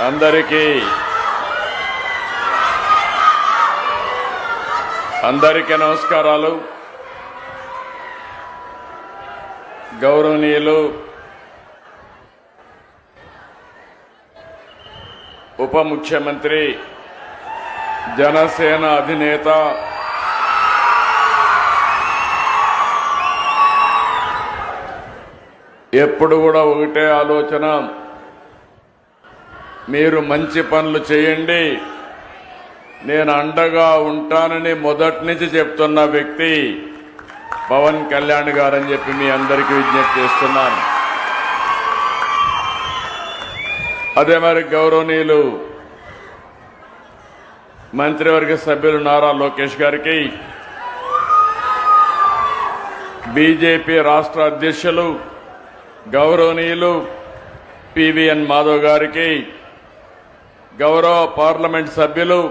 అందరికీ నమస్కారాలు. గౌరవనీయులు ఉప ముఖ్యమంత్రి, జనసేన అధినేత ఎప్పుడు కూడా ఒకటే ఆలోచన, మీరు మంచి పనులు చేయండి, నేను అండగా ఉంటానని మొదటి నుంచి చెప్తున్న వ్యక్తి పవన్ కళ్యాణ్ గారని చెప్పి మీ అందరికీ విజ్ఞప్తి చేస్తున్నాను. అదే మరి గౌరవనీయులు మంత్రివర్గ సభ్యులు నారా లోకేష్ గారికి, బీజేపీ రాష్ట్ర అధ్యక్షులు గౌరవనీయులు పివిఎన్ మాధవ్ గారికి, గౌరవ పార్లమెంట్ సభ్యులు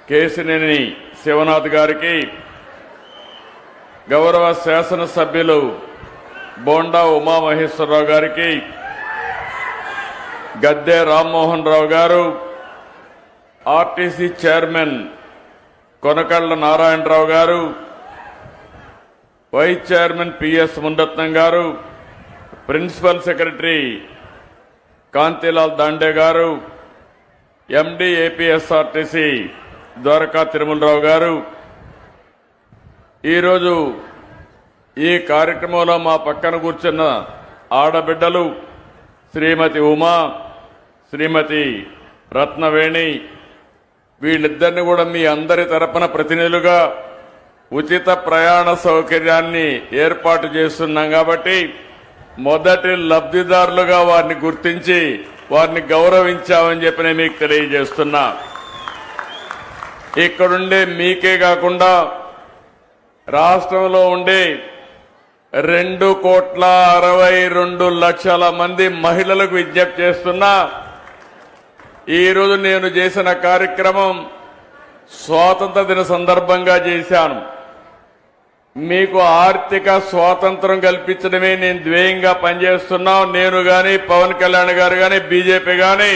కేశినేని శివనాథ్ గారికి, గౌరవ శాసనసభ్యులు బోండా ఉమామహేశ్వరరావు గారికి, గద్దె రామ్మోహన్ రావు గారు, ఆర్టీసీ చైర్మన్ కొనకళ్ళ నారాయణరావు గారు, వైస్ చైర్మన్ పిఎస్ మునరత్నం గారు, ప్రిన్సిపల్ సెక్రటరీ కాంతిలాల్ దాండే గారు, ఎండి ఏపీఎస్ఆర్టీసీ ద్వారకా తిరుమలరావు గారు, ఈరోజు ఈ కార్యక్రమంలో మా పక్కన కూర్చున్న ఆడబిడ్డలు శ్రీమతి ఉమా, శ్రీమతి రత్నవేణి, వీళ్ళిద్దరిని కూడా మీ అందరి తరపున ప్రతినిధులుగా ఉచిత ప్రయాణ సౌకర్యాన్ని ఏర్పాటు చేస్తున్నాం. కాబట్టి మొదటి లబ్ధిదారులుగా వారిని గుర్తించి వారిని గౌరవించామని చెప్పి నేను మీకు తెలియజేస్తున్నా. ఇక్కడుండే మీకే కాకుండా రాష్ట్రంలో ఉండే 2,62,00,000 మంది మహిళలకు విజ్ఞప్తి చేస్తున్నా. ఈరోజు నేను చేసిన కార్యక్రమం స్వాతంత్ర దిన సందర్భంగా చేశాను. మీకు ఆర్థిక స్వాతంత్రం కల్పించడమే నేను ధ్యేయంగా పనిచేస్తున్నాం. నేను గాని, పవన్ కళ్యాణ్ గారు గాని, బీజేపీ గాని